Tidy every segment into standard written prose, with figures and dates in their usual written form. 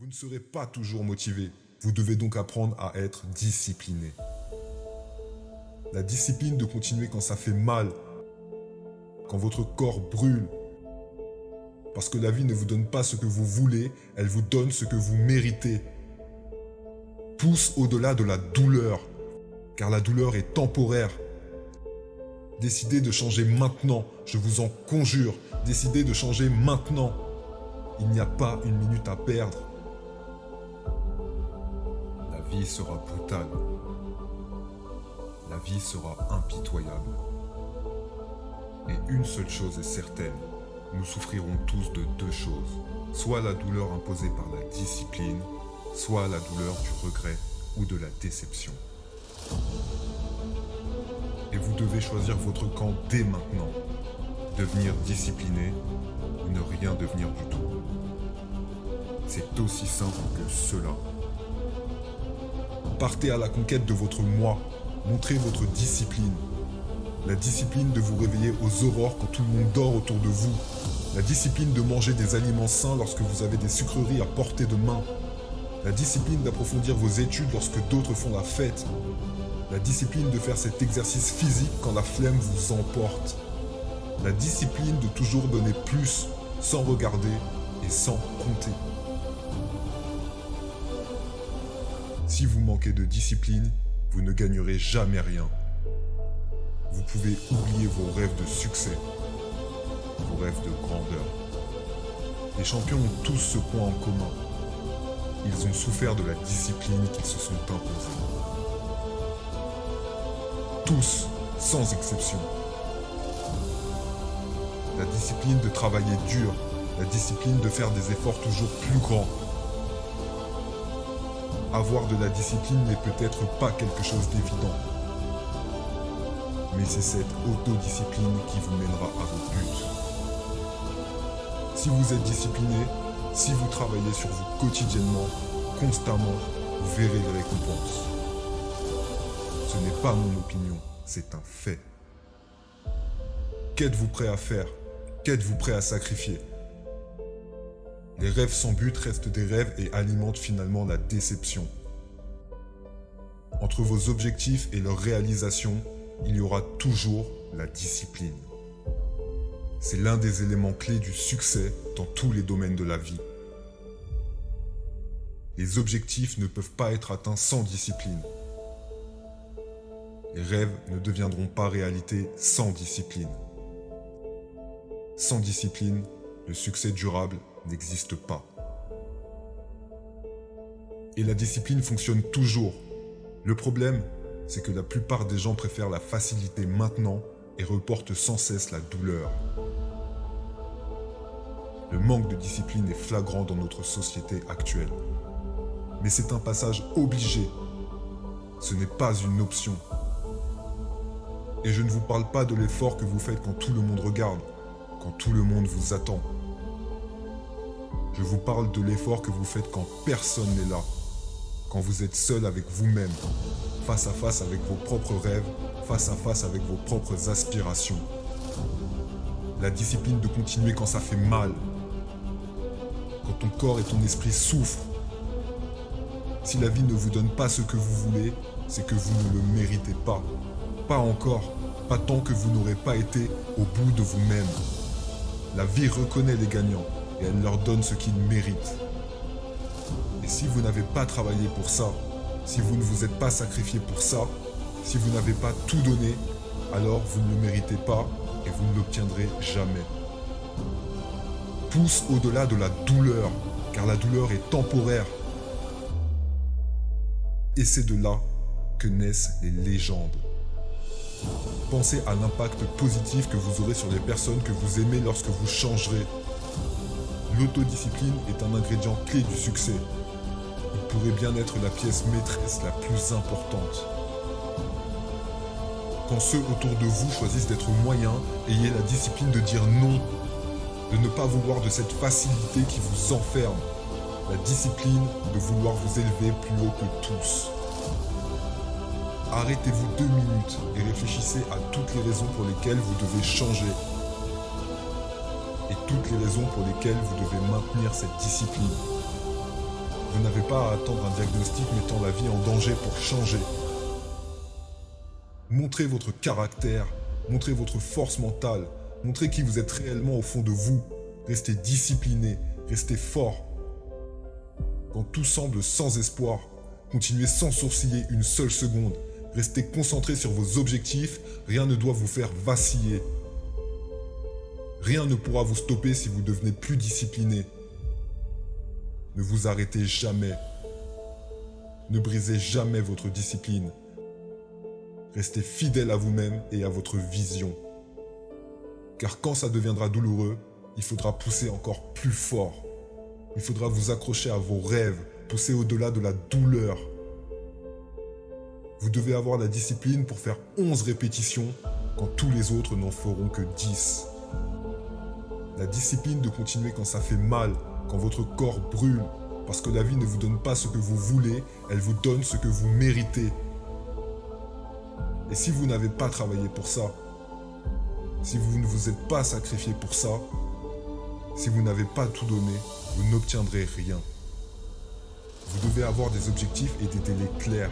Vous ne serez pas toujours motivé. Vous devez donc apprendre à être discipliné. La discipline de continuer quand ça fait mal, quand votre corps brûle. Parce que la vie ne vous donne pas ce que vous voulez, elle vous donne ce que vous méritez. Pousse au-delà de la douleur, car la douleur est temporaire. Décidez de changer maintenant, je vous en conjure. Décidez de changer maintenant. Il n'y a pas une minute à perdre. La vie sera brutale. La vie sera impitoyable. Et une seule chose est certaine, nous souffrirons tous de deux choses. Soit la douleur imposée par la discipline, soit la douleur du regret ou de la déception. Et vous devez choisir votre camp dès maintenant. Devenir discipliné ou ne rien devenir du tout. C'est aussi simple que cela. Partez à la conquête de votre moi. Montrez votre discipline. La discipline de vous réveiller aux aurores quand tout le monde dort autour de vous. La discipline de manger des aliments sains lorsque vous avez des sucreries à portée de main. La discipline d'approfondir vos études lorsque d'autres font la fête. La discipline de faire cet exercice physique quand la flemme vous emporte. La discipline de toujours donner plus, sans regarder et sans compter. Si vous manquez de discipline, vous ne gagnerez jamais rien. Vous pouvez oublier vos rêves de succès, vos rêves de grandeur. Les champions ont tous ce point en commun. Ils ont souffert de la discipline qu'ils se sont imposée. Tous, sans exception. La discipline de travailler dur, la discipline de faire des efforts toujours plus grands. Avoir de la discipline n'est peut-être pas quelque chose d'évident. Mais c'est cette autodiscipline qui vous mènera à vos buts. Si vous êtes discipliné, si vous travaillez sur vous quotidiennement, constamment, vous verrez les récompenses. Ce n'est pas mon opinion, c'est un fait. Qu'êtes-vous prêt à faire? Qu'êtes-vous prêt à sacrifier? Les rêves sans but restent des rêves et alimentent finalement la déception. Entre vos objectifs et leur réalisation, il y aura toujours la discipline. C'est l'un des éléments clés du succès dans tous les domaines de la vie. Les objectifs ne peuvent pas être atteints sans discipline. Les rêves ne deviendront pas réalité sans discipline. Sans discipline, le succès durable n'existe pas. Et la discipline fonctionne toujours. Le problème, c'est que la plupart des gens préfèrent la facilité maintenant et reportent sans cesse la douleur. Le manque de discipline est flagrant dans notre société actuelle. Mais c'est un passage obligé. Ce n'est pas une option. Et je ne vous parle pas de l'effort que vous faites quand tout le monde regarde, quand tout le monde vous attend. Je vous parle de l'effort que vous faites quand personne n'est là, quand vous êtes seul avec vous-même, face à face avec vos propres rêves, face à face avec vos propres aspirations. La discipline de continuer quand ça fait mal, quand ton corps et ton esprit souffrent. Si la vie ne vous donne pas ce que vous voulez, c'est que vous ne le méritez pas. Pas encore, pas tant que vous n'aurez pas été au bout de vous-même. La vie reconnaît les gagnants et elle leur donne ce qu'ils méritent. Et si vous n'avez pas travaillé pour ça, si vous ne vous êtes pas sacrifié pour ça, si vous n'avez pas tout donné, alors vous ne le méritez pas et vous ne l'obtiendrez jamais. Pousse au-delà de la douleur, car la douleur est temporaire. Et c'est de là que naissent les légendes. Pensez à l'impact positif que vous aurez sur les personnes que vous aimez lorsque vous changerez. L'autodiscipline est un ingrédient clé du succès. Il pourrait bien être la pièce maîtresse la plus importante. Quand ceux autour de vous choisissent d'être moyens, ayez la discipline de dire non, de ne pas vouloir de cette facilité qui vous enferme, la discipline de vouloir vous élever plus haut que tous. Arrêtez-vous 2 minutes et réfléchissez à toutes les raisons pour lesquelles vous devez changer. Et toutes les raisons pour lesquelles vous devez maintenir cette discipline. Vous n'avez pas à attendre un diagnostic mettant la vie en danger pour changer. Montrez votre caractère, montrez votre force mentale, montrez qui vous êtes réellement au fond de vous. Restez discipliné, restez fort. Quand tout semble sans espoir, continuez sans sourciller une seule seconde. Restez concentré sur vos objectifs, rien ne doit vous faire vaciller. Rien ne pourra vous stopper si vous devenez plus discipliné. Ne vous arrêtez jamais. Ne brisez jamais votre discipline. Restez fidèle à vous-même et à votre vision. Car quand ça deviendra douloureux, il faudra pousser encore plus fort. Il faudra vous accrocher à vos rêves, pousser au-delà de la douleur. Vous devez avoir la discipline pour faire 11 répétitions quand tous les autres n'en feront que 10. La discipline de continuer quand ça fait mal, quand votre corps brûle, parce que la vie ne vous donne pas ce que vous voulez, elle vous donne ce que vous méritez. Et si vous n'avez pas travaillé pour ça, si vous ne vous êtes pas sacrifié pour ça, si vous n'avez pas tout donné, vous n'obtiendrez rien. Vous devez avoir des objectifs et des délais clairs.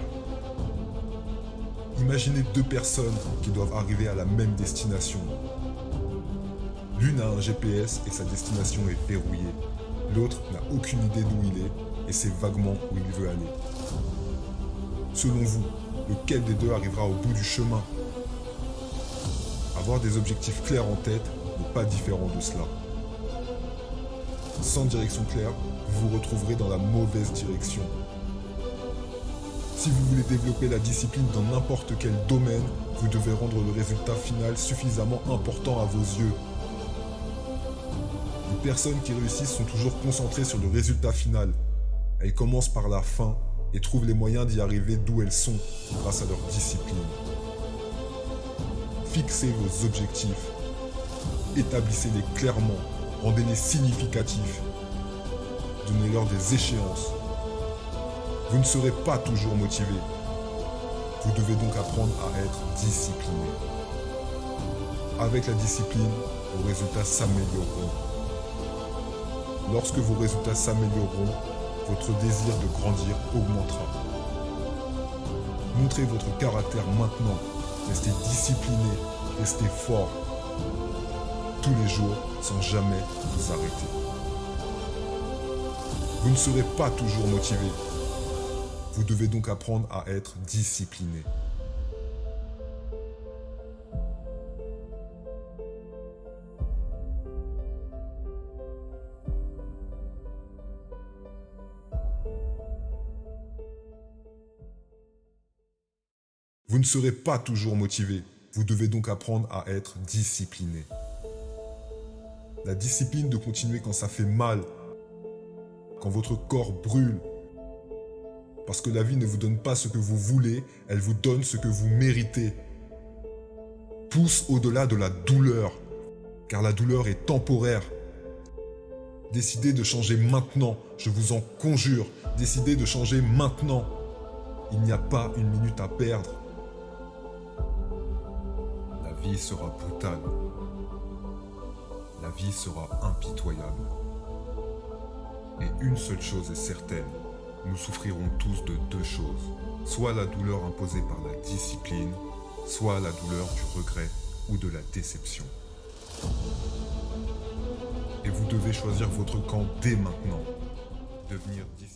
Imaginez deux personnes qui doivent arriver à la même destination. L'une a un GPS et sa destination est verrouillée. L'autre n'a aucune idée d'où il est et sait vaguement où il veut aller. Selon vous, lequel des deux arrivera au bout du chemin? Avoir des objectifs clairs en tête n'est pas différent de cela. Sans direction claire, vous vous retrouverez dans la mauvaise direction. Si vous voulez développer la discipline dans n'importe quel domaine, vous devez rendre le résultat final suffisamment important à vos yeux. Les personnes qui réussissent sont toujours concentrées sur le résultat final. Elles commencent par la fin et trouvent les moyens d'y arriver d'où elles sont grâce à leur discipline. Fixez vos objectifs. Établissez-les clairement. Rendez-les significatifs. Donnez-leur des échéances. Vous ne serez pas toujours motivé. Vous devez donc apprendre à être discipliné. Avec la discipline, vos résultats s'amélioreront. Lorsque vos résultats s'amélioreront, votre désir de grandir augmentera. Montrez votre caractère maintenant. Restez discipliné, restez fort. Tous les jours, sans jamais vous arrêter. Vous ne serez pas toujours motivé. Vous devez donc apprendre à être discipliné. Vous ne serez pas toujours motivé. Vous devez donc apprendre à être discipliné. La discipline de continuer quand ça fait mal, quand votre corps brûle. Parce que la vie ne vous donne pas ce que vous voulez, elle vous donne ce que vous méritez. Pousse au-delà de la douleur, car la douleur est temporaire. Décidez de changer maintenant, je vous en conjure. Décidez de changer maintenant. Il n'y a pas une minute à perdre. La vie sera brutale. La vie sera impitoyable. Et une seule chose est certaine, nous souffrirons tous de deux choses. Soit la douleur imposée par la discipline, soit la douleur du regret ou de la déception. Et vous devez choisir votre camp dès maintenant. Devenir discipliné.